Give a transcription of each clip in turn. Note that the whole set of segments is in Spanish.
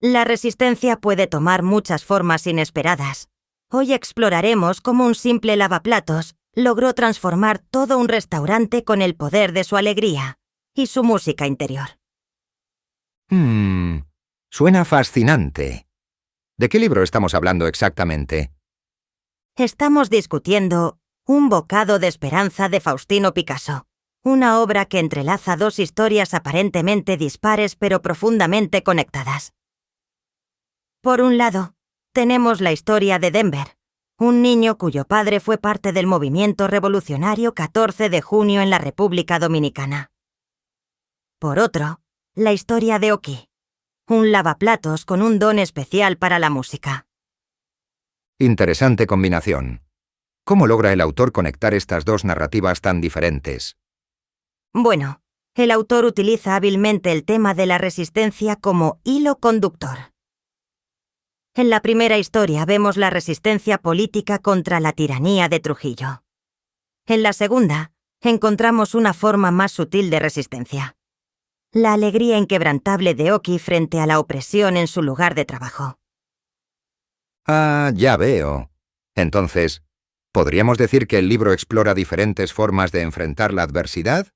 La resistencia puede tomar muchas formas inesperadas. Hoy exploraremos cómo un simple lavaplatos logró transformar todo un restaurante con el poder de su alegría y su música interior. Suena fascinante. ¿De qué libro estamos hablando exactamente? Estamos discutiendo Un bocado de esperanza de Faustino Picasso, una obra que entrelaza dos historias aparentemente dispares pero profundamente conectadas. Por un lado, tenemos la historia de Denver, un niño cuyo padre fue parte del movimiento revolucionario 14 de junio en la República Dominicana. Por otro, la historia de Oki, un lavaplatos con un don especial para la música. Interesante combinación. ¿Cómo logra el autor conectar estas dos narrativas tan diferentes? Bueno, el autor utiliza hábilmente el tema de la resistencia como hilo conductor. En la primera historia vemos la resistencia política contra la tiranía de Trujillo. En la segunda, encontramos una forma más sutil de resistencia: la alegría inquebrantable de Oki frente a la opresión en su lugar de trabajo. Ah, ya veo. Entonces, ¿podríamos decir que el libro explora diferentes formas de enfrentar la adversidad?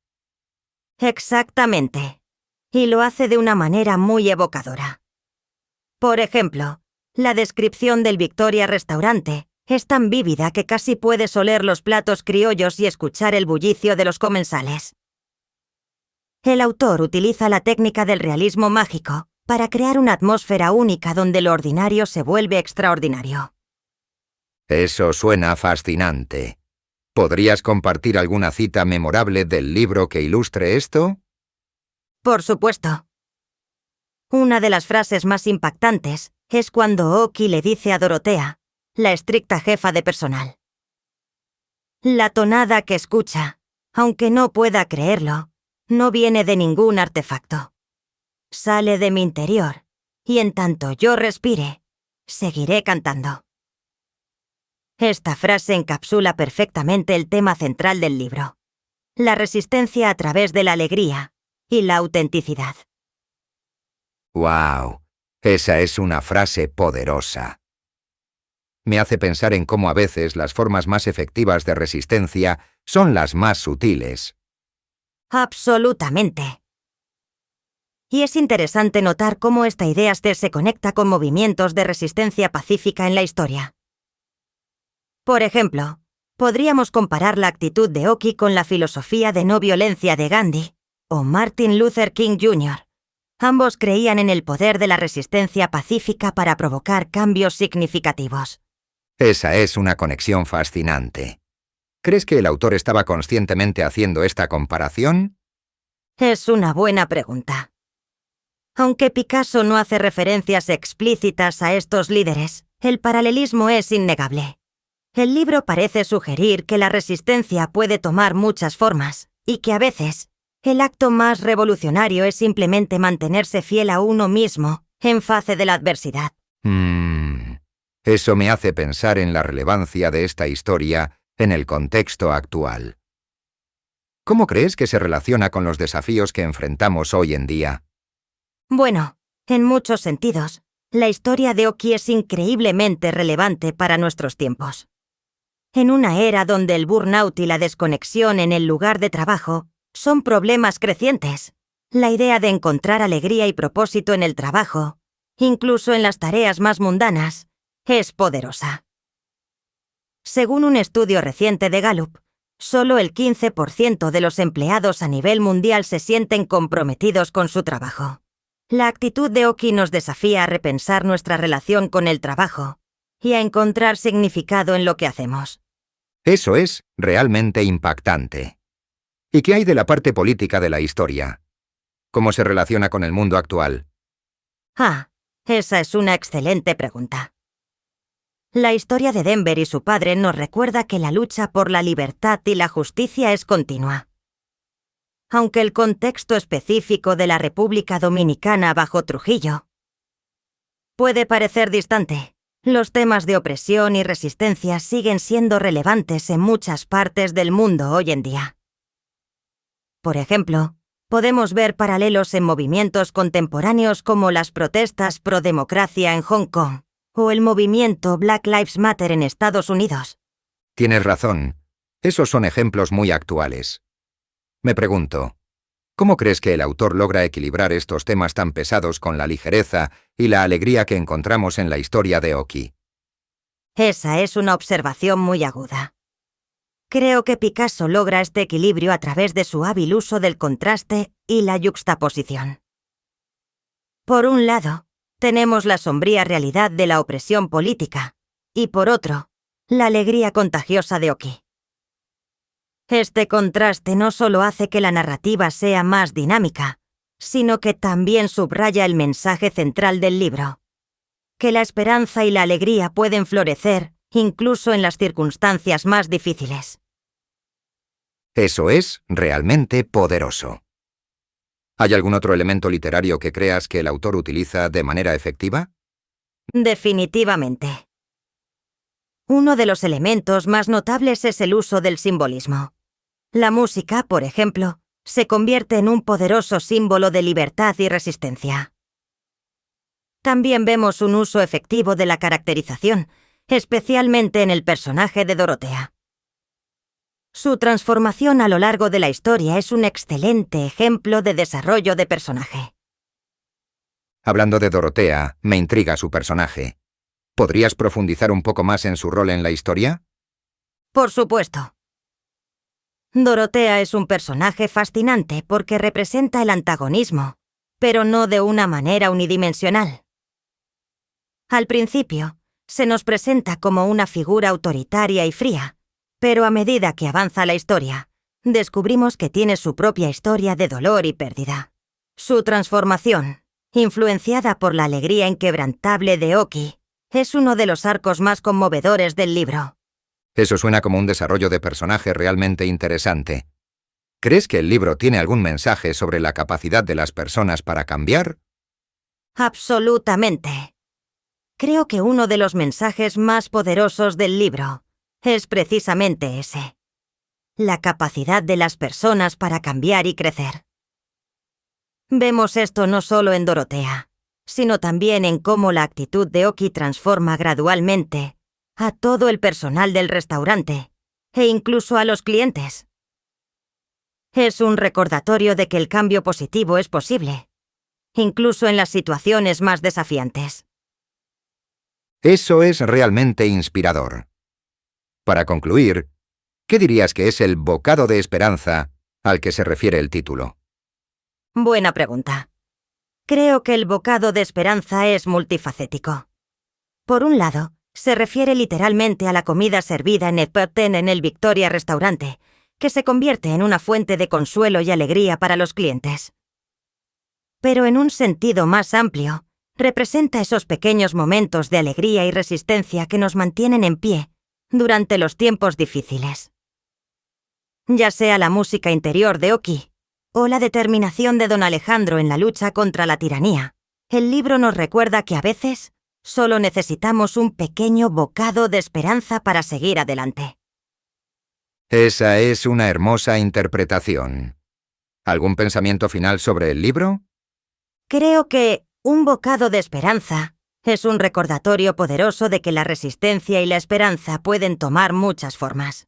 Exactamente. Y lo hace de una manera muy evocadora. Por ejemplo, la descripción del Victoria Restaurante es tan vívida que casi puedes oler los platos criollos y escuchar el bullicio de los comensales. El autor utiliza la técnica del realismo mágico para crear una atmósfera única donde lo ordinario se vuelve extraordinario. Eso suena fascinante. ¿Podrías compartir alguna cita memorable del libro que ilustre esto? Por supuesto. Una de las frases más impactantes es cuando Oki le dice a Dorotea, la estricta jefa de personal: la tonada que escucha, aunque no pueda creerlo, no viene de ningún artefacto. Sale de mi interior, y en tanto yo respire, seguiré cantando. Esta frase encapsula perfectamente el tema central del libro: la resistencia a través de la alegría y la autenticidad. ¡Wow! Esa es una frase poderosa. Me hace pensar en cómo a veces las formas más efectivas de resistencia son las más sutiles. Absolutamente. Y es interesante notar cómo esta idea se conecta con movimientos de resistencia pacífica en la historia. Por ejemplo, podríamos comparar la actitud de Oki con la filosofía de no violencia de Gandhi o Martin Luther King Jr. Ambos creían en el poder de la resistencia pacífica para provocar cambios significativos. Esa es una conexión fascinante. ¿Crees que el autor estaba conscientemente haciendo esta comparación? Es una buena pregunta. Aunque Picasso no hace referencias explícitas a estos líderes, el paralelismo es innegable. El libro parece sugerir que la resistencia puede tomar muchas formas y que a veces el acto más revolucionario es simplemente mantenerse fiel a uno mismo en face de la adversidad. Eso me hace pensar en la relevancia de esta historia en el contexto actual. ¿Cómo crees que se relaciona con los desafíos que enfrentamos hoy en día? Bueno, en muchos sentidos, la historia de Oki es increíblemente relevante para nuestros tiempos. En una era donde el burnout y la desconexión en el lugar de trabajo son problemas crecientes, la idea de encontrar alegría y propósito en el trabajo, incluso en las tareas más mundanas, es poderosa. Según un estudio reciente de Gallup, solo el 15% de los empleados a nivel mundial se sienten comprometidos con su trabajo. La actitud de Oki nos desafía a repensar nuestra relación con el trabajo y a encontrar significado en lo que hacemos. Eso es realmente impactante. ¿Y qué hay de la parte política de la historia? ¿Cómo se relaciona con el mundo actual? Esa es una excelente pregunta. La historia de Denver y su padre nos recuerda que la lucha por la libertad y la justicia es continua. Aunque el contexto específico de la República Dominicana bajo Trujillo puede parecer distante, los temas de opresión y resistencia siguen siendo relevantes en muchas partes del mundo hoy en día. Por ejemplo, Podemos ver paralelos en movimientos contemporáneos como las protestas pro democracia en Hong Kong o el movimiento Black Lives Matter en Estados Unidos. Tienes razón. Esos son ejemplos muy actuales. Me pregunto, ¿cómo crees que el autor logra equilibrar estos temas tan pesados con la ligereza y la alegría que encontramos en la historia de Oki? Esa es una observación muy aguda. Creo que Picasso logra este equilibrio a través de su hábil uso del contraste y la yuxtaposición. Por un lado, tenemos la sombría realidad de la opresión política, y por otro, la alegría contagiosa de Oki. Este contraste no solo hace que la narrativa sea más dinámica, sino que también subraya el mensaje central del libro: que la esperanza y la alegría pueden florecer incluso en las circunstancias más difíciles. Eso es realmente poderoso. ¿Hay algún otro elemento literario que creas que el autor utiliza de manera efectiva? Definitivamente. Uno de los elementos más notables es el uso del simbolismo. La música, por ejemplo, se convierte en un poderoso símbolo de libertad y resistencia. También vemos un uso efectivo de la caracterización, especialmente en el personaje de Dorotea. Su transformación a lo largo de la historia es un excelente ejemplo de desarrollo de personaje. Hablando de Dorotea, me intriga su personaje. ¿Podrías profundizar un poco más en su rol en la historia? Por supuesto. Dorotea es un personaje fascinante porque representa el antagonismo, pero no de una manera unidimensional. Al principio, se nos presenta como una figura autoritaria y fría, pero a medida que avanza la historia, descubrimos que tiene su propia historia de dolor y pérdida. Su transformación, influenciada por la alegría inquebrantable de Oki, es uno de los arcos más conmovedores del libro. Eso suena como un desarrollo de personaje realmente interesante. ¿Crees que el libro tiene algún mensaje sobre la capacidad de las personas para cambiar? Absolutamente. Creo que uno de los mensajes más poderosos del libro es precisamente ese: la capacidad de las personas para cambiar y crecer. Vemos esto no solo en Dorotea, sino también en cómo la actitud de Oki transforma gradualmente a todo el personal del restaurante e incluso a los clientes. Es un recordatorio de que el cambio positivo es posible, incluso en las situaciones más desafiantes. Eso es realmente inspirador. Para concluir, ¿qué dirías que es el bocado de esperanza al que se refiere el título? Buena pregunta. Creo que el bocado de esperanza es multifacético. Por un lado, se refiere literalmente a la comida servida en Epperton en el Victoria Restaurante, que se convierte en una fuente de consuelo y alegría para los clientes. Pero en un sentido más amplio, representa esos pequeños momentos de alegría y resistencia que nos mantienen en pie durante los tiempos difíciles. Ya sea la música interior de Oki o la determinación de don Alejandro en la lucha contra la tiranía, el libro nos recuerda que a veces solo necesitamos un pequeño bocado de esperanza para seguir adelante. Esa es una hermosa interpretación. ¿Algún pensamiento final sobre el libro? Creo que un bocado de esperanza es un recordatorio poderoso de que la resistencia y la esperanza pueden tomar muchas formas.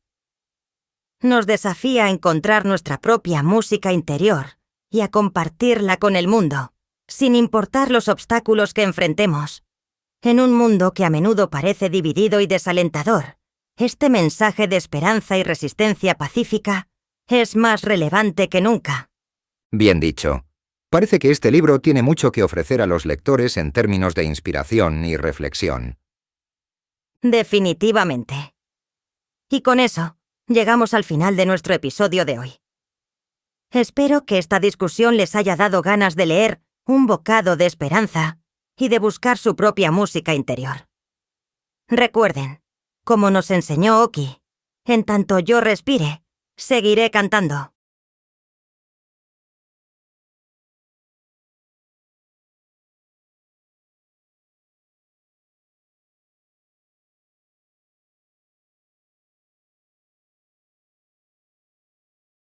Nos desafía a encontrar nuestra propia música interior y a compartirla con el mundo, sin importar los obstáculos que enfrentemos. En un mundo que a menudo parece dividido y desalentador, este mensaje de esperanza y resistencia pacífica es más relevante que nunca. Bien dicho. Parece que este libro tiene mucho que ofrecer a los lectores en términos de inspiración y reflexión. Definitivamente. Y con eso, llegamos al final de nuestro episodio de hoy. Espero que esta discusión les haya dado ganas de leer Un bocado de esperanza y de buscar su propia música interior. Recuerden, como nos enseñó Oki, en tanto yo respire, seguiré cantando.